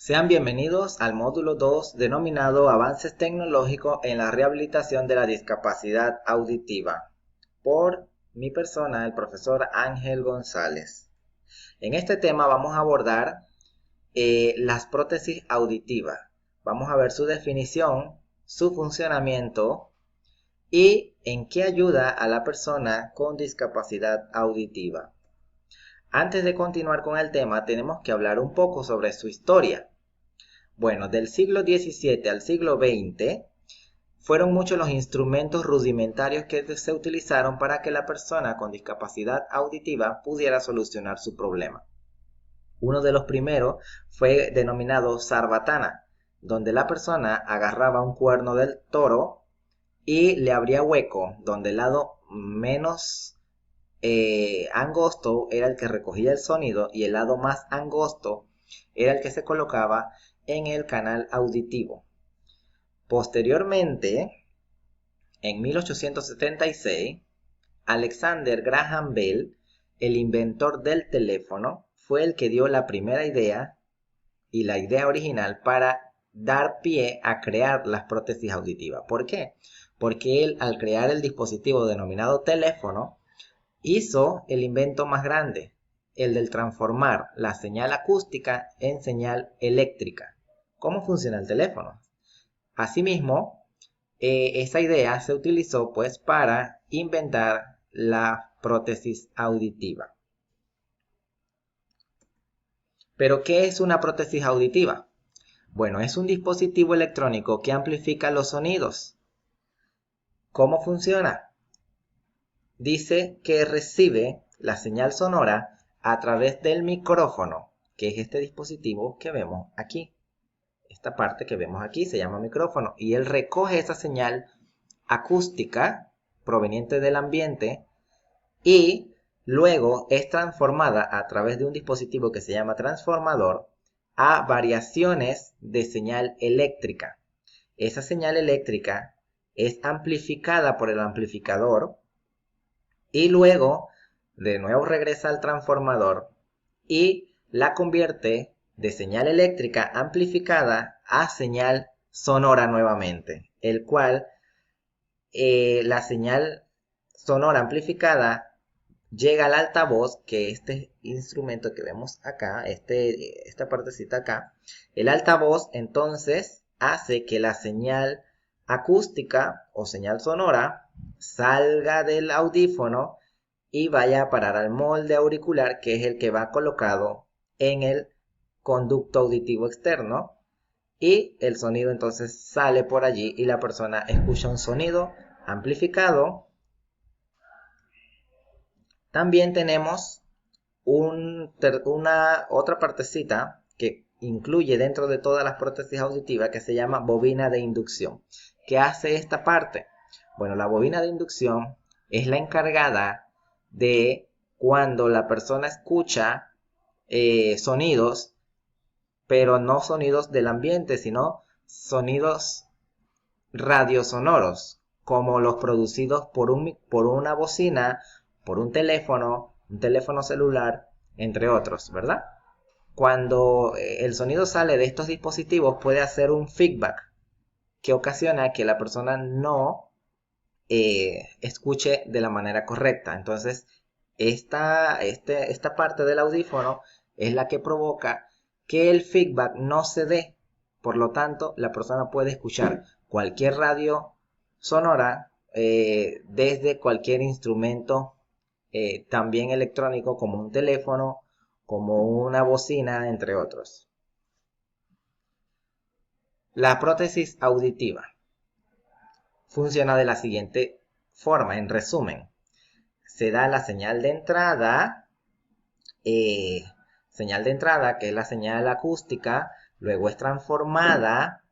Sean bienvenidos al módulo 2 denominado Avances tecnológicos en la rehabilitación de la discapacidad auditiva, por mi persona, el profesor Ángel González. En este tema vamos a abordar las prótesis auditivas. Vamos a ver su definición, su funcionamiento y en qué ayuda a la persona con discapacidad auditiva. Antes de continuar con el tema, tenemos que hablar un poco sobre su historia. Bueno, del siglo XVII al siglo XX fueron muchos los instrumentos rudimentarios que se utilizaron para que la persona con discapacidad auditiva pudiera solucionar su problema. Uno de los primeros fue denominado sarbatana, donde la persona agarraba un cuerno del toro y le abría hueco, donde el lado menos angosto era el que recogía el sonido y el lado más angosto era el que se colocaba en el canal auditivo. Posteriormente, en 1876, Alexander Graham Bell, el inventor del teléfono, fue el que dio la primera idea y la idea original para dar pie a crear las prótesis auditivas. ¿Por qué? Porque él, al crear el dispositivo denominado teléfono, hizo el invento más grande, el del transformar la señal acústica en señal eléctrica. ¿Cómo funciona el teléfono? Asimismo, esa idea se utilizó pues para inventar la prótesis auditiva. ¿Pero qué es una prótesis auditiva? Bueno, es un dispositivo electrónico que amplifica los sonidos. ¿Cómo funciona? Dice que recibe la señal sonora a través del micrófono, que es este dispositivo que vemos aquí. Esta parte que vemos aquí se llama micrófono y él recoge esa señal acústica proveniente del ambiente y luego es transformada a través de un dispositivo que se llama transformador a variaciones de señal eléctrica. Esa señal eléctrica es amplificada por el amplificador y luego de nuevo regresa al transformador y la convierte de señal eléctrica amplificada a señal sonora nuevamente, el cual la señal sonora amplificada llega al altavoz, que este instrumento que vemos acá, esta partecita acá, el altavoz entonces hace que la señal acústica o señal sonora salga del audífono y vaya a parar al molde auricular, que es el que va colocado en el conducto auditivo externo, y el sonido entonces sale por allí y la persona escucha un sonido amplificado. También tenemos una otra partecita que incluye dentro de todas las prótesis auditivas, que se llama bobina de inducción. ¿Qué hace esta parte? Bueno, la bobina de inducción es la encargada de cuando la persona escucha sonidos, pero no sonidos del ambiente, sino sonidos radiosonoros, como los producidos por una bocina, por un teléfono celular, entre otros, ¿verdad? Cuando el sonido sale de estos dispositivos puede hacer un feedback que ocasiona que la persona no escuche de la manera correcta. Entonces, esta parte del audífono es la que provoca que el feedback no se dé. Por lo tanto, la persona puede escuchar cualquier radio sonora desde cualquier instrumento, también electrónico, como un teléfono, como una bocina, entre otros. La prótesis auditiva funciona de la siguiente forma, en resumen. Se da la señal de entrada, que es la señal acústica, luego es transformada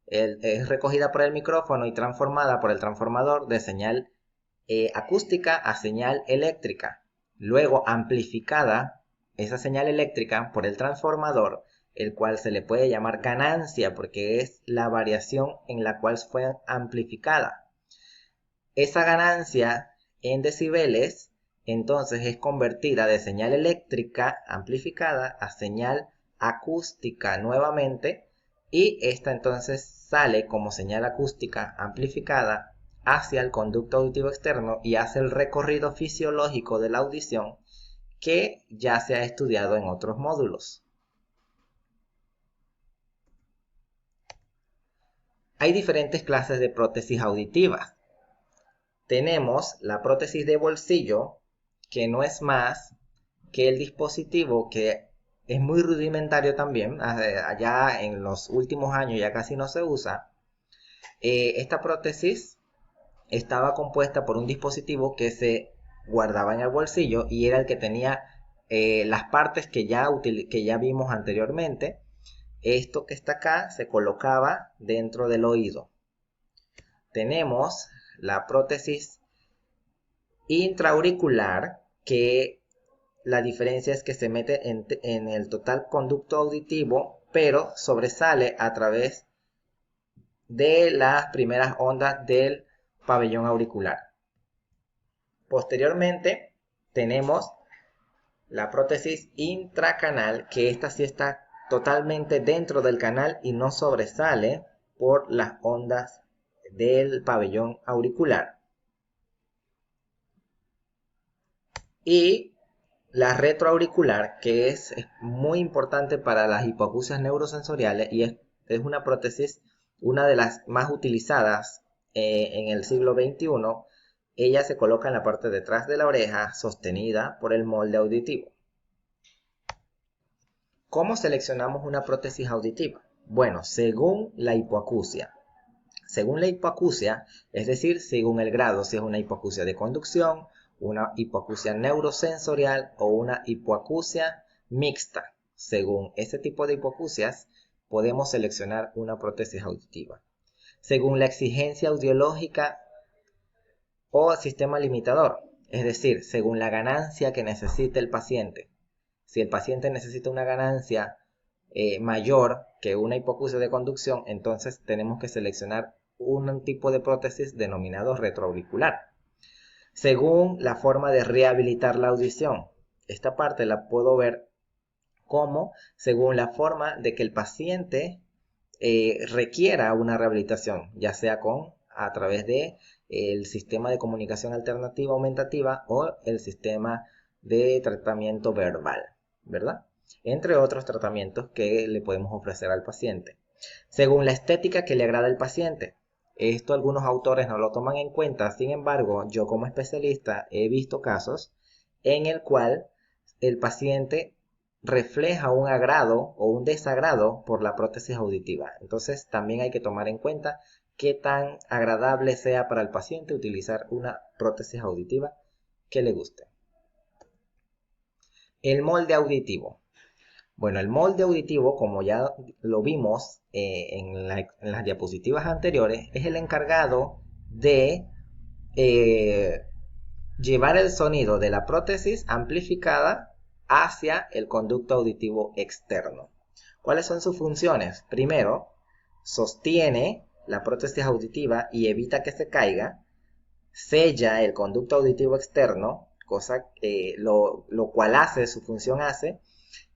es recogida por el micrófono y transformada por el transformador de señal acústica a señal eléctrica. Luego amplificada esa señal eléctrica por el transformador, el cual se le puede llamar ganancia porque es la variación en la cual fue amplificada. Esa ganancia en decibeles entonces es convertida de señal eléctrica amplificada a señal acústica nuevamente y esta entonces sale como señal acústica amplificada hacia el conducto auditivo externo y hace el recorrido fisiológico de la audición que ya se ha estudiado en otros módulos. Hay diferentes clases de prótesis auditivas. Tenemos la prótesis de bolsillo, que no es más que el dispositivo que es muy rudimentario también, allá en los últimos años ya casi no se usa. Esta prótesis estaba compuesta por un dispositivo que se guardaba en el bolsillo y era el que tenía las partes que ya vimos anteriormente. Esto que está acá se colocaba dentro del oído. Tenemos la prótesis intraauricular, que la diferencia es que se mete en el total conducto auditivo, pero sobresale a través de las primeras ondas del pabellón auricular. Posteriormente tenemos la prótesis intracanal, que esta sí está totalmente dentro del canal y no sobresale por las ondas del pabellón auricular. Y la retroauricular, que es muy importante para las hipoacusias neurosensoriales y es una prótesis, una de las más utilizadas en el siglo XXI. Ella se coloca en la parte de atrás de la oreja, sostenida por el molde auditivo. ¿Cómo seleccionamos una prótesis auditiva? Bueno, según la hipoacusia. Según la hipoacusia, es decir, según el grado, si es una hipoacusia de conducción, una hipoacusia neurosensorial o una hipoacusia mixta. Según ese tipo de hipoacusias, podemos seleccionar una prótesis auditiva. Según la exigencia audiológica o sistema limitador, es decir, según la ganancia que necesite el paciente. Si el paciente necesita una ganancia mayor que una hipoacusia de conducción, entonces tenemos que seleccionar un tipo de prótesis denominado retroauricular. Según la forma de rehabilitar la audición, esta parte la puedo ver como según la forma de que el paciente requiera una rehabilitación, ya sea a través de el sistema de comunicación alternativa aumentativa o el sistema de tratamiento verbal, ¿verdad? Entre otros tratamientos que le podemos ofrecer al paciente. Según la estética que le agrada al paciente. Esto algunos autores no lo toman en cuenta, sin embargo, yo como especialista he visto casos en el cual el paciente refleja un agrado o un desagrado por la prótesis auditiva. Entonces también hay que tomar en cuenta qué tan agradable sea para el paciente utilizar una prótesis auditiva que le guste. El molde auditivo. Bueno, el molde auditivo, como ya lo vimos en las diapositivas anteriores, es el encargado de llevar el sonido de la prótesis amplificada hacia el conducto auditivo externo. ¿Cuáles son sus funciones? Primero, sostiene la prótesis auditiva y evita que se caiga. Sella el conducto auditivo externo, lo cual su función hace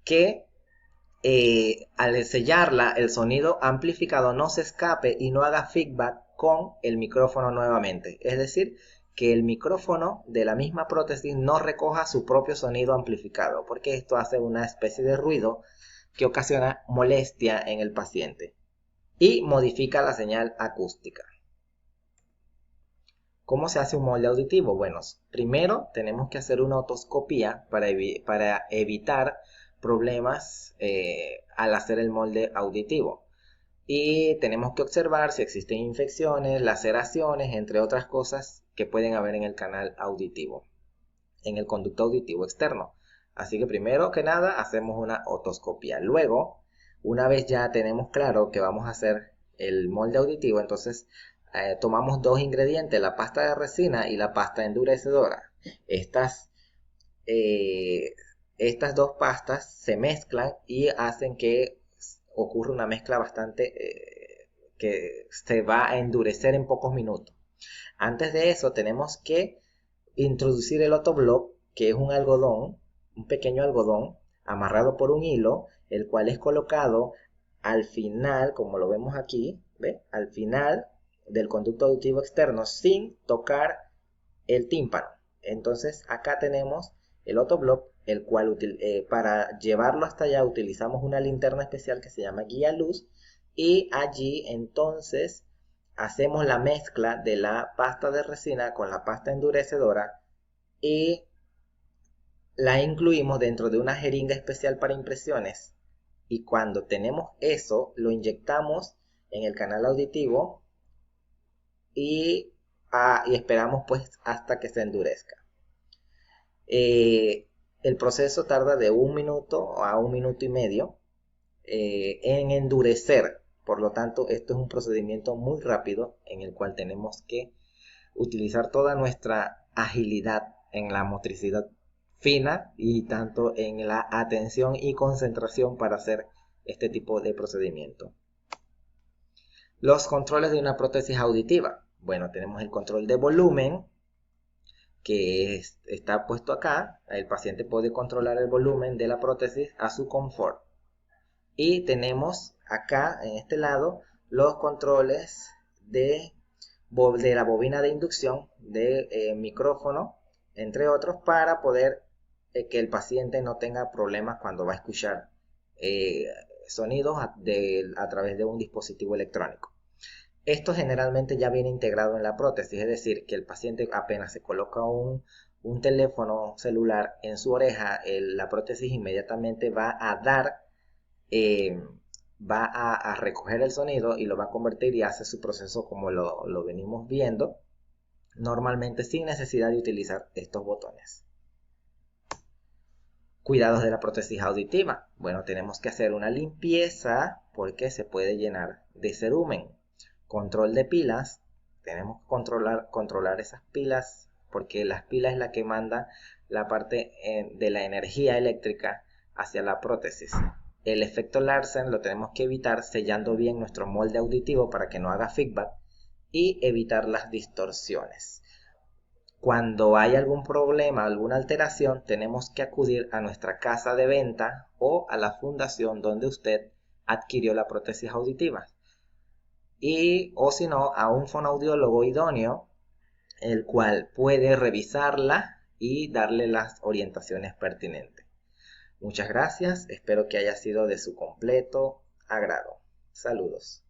que al sellarla el sonido amplificado no se escape y no haga feedback con el micrófono nuevamente. Es decir, que el micrófono de la misma prótesis no recoja su propio sonido amplificado, porque esto hace una especie de ruido que ocasiona molestia en el paciente y modifica la señal acústica. ¿Cómo se hace un molde auditivo? Bueno, primero tenemos que hacer una otoscopía para evitar problemas al hacer el molde auditivo. Y tenemos que observar si existen infecciones, laceraciones, entre otras cosas que pueden haber en el canal auditivo, en el conducto auditivo externo. Así que primero que nada hacemos una otoscopía. Luego, una vez ya tenemos claro que vamos a hacer el molde auditivo, entonces tomamos dos ingredientes, la pasta de resina y la pasta endurecedora. Estas dos pastas se mezclan y hacen que ocurre una mezcla bastante que se va a endurecer en pocos minutos. Antes de eso tenemos que introducir el otoblock, que es un algodón, un pequeño algodón amarrado por un hilo el cual es colocado al final, como lo vemos aquí, ¿ve? Al final del conducto auditivo externo sin tocar el tímpano. Entonces acá tenemos el otoblock, el cual para llevarlo hasta allá utilizamos una linterna especial que se llama guía luz, y allí entonces hacemos la mezcla de la pasta de resina con la pasta endurecedora y la incluimos dentro de una jeringa especial para impresiones, y cuando tenemos eso lo inyectamos en el canal auditivo y esperamos pues hasta que se endurezca. El proceso tarda de 1 minuto a 1 minuto y medio en endurecer. Por lo tanto, esto es un procedimiento muy rápido en el cual tenemos que utilizar toda nuestra agilidad en la motricidad fina y tanto en la atención y concentración para hacer este tipo de procedimiento. Los controles de una prótesis auditiva. Bueno, tenemos el control de volumen, que está puesto acá. El paciente puede controlar el volumen de la prótesis a su confort. Y tenemos acá, en este lado, los controles de la bobina de inducción, de micrófono, entre otros, para poder que el paciente no tenga problemas cuando va a escuchar sonidos a través de un dispositivo electrónico. Esto generalmente ya viene integrado en la prótesis, es decir, que el paciente apenas se coloca un teléfono celular en su oreja, la prótesis inmediatamente va a dar, va a recoger el sonido y lo va a convertir y hace su proceso como lo venimos viendo, normalmente sin necesidad de utilizar estos botones. Cuidados de la prótesis auditiva. Bueno, tenemos que hacer una limpieza porque se puede llenar de cerumen. Control de pilas. Tenemos que controlar esas pilas porque las pilas es la que manda la parte de la energía eléctrica hacia la prótesis. El efecto Larsen lo tenemos que evitar sellando bien nuestro molde auditivo para que no haga feedback y evitar las distorsiones. Cuando hay algún problema, alguna alteración, tenemos que acudir a nuestra casa de venta o a la fundación donde usted adquirió la prótesis auditiva. O si no, a un fonoaudiólogo idóneo, el cual puede revisarla y darle las orientaciones pertinentes. Muchas gracias, espero que haya sido de su completo agrado. Saludos.